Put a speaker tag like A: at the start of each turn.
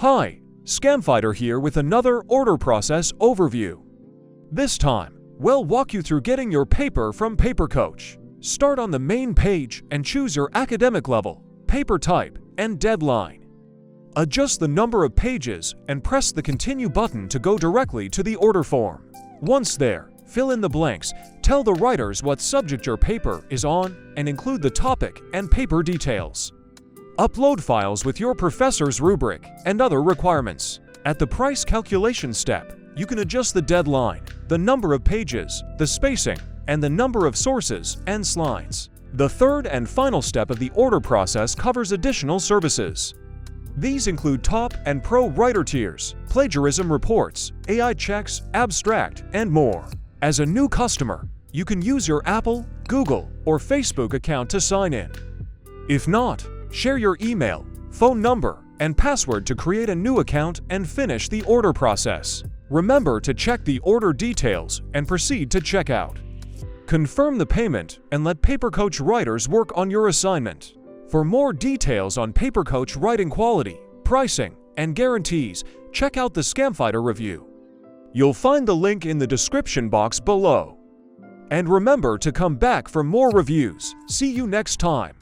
A: Hi, ScamFighter here with another order process overview. This time, we'll walk you through getting your paper from Paper Coach. Start on the main page and choose your academic level, paper type, and deadline. Adjust the number of pages and press the Continue button to go directly to the order form. Once there, fill in the blanks, tell the writers what subject your paper is on, and include the topic and paper details. Upload files with your professor's rubric and other requirements. At the price calculation step, you can adjust the deadline, the number of pages, the spacing, and the number of sources and slides. The third and final step of the order process covers additional services. These include top and pro writer tiers, plagiarism reports, AI checks, abstract, and more. As a new customer, you can use your Apple, Google, or Facebook account to sign in. If not, share your email, phone number, and password to create a new account and finish the order process. Remember to check the order details and proceed to checkout. Confirm the payment and let Paper Coach writers work on your assignment. For more details on Paper Coach writing quality, pricing, and guarantees, check out the ScamFighter review. You'll find the link in the description box below. And remember to come back for more reviews. See you next time.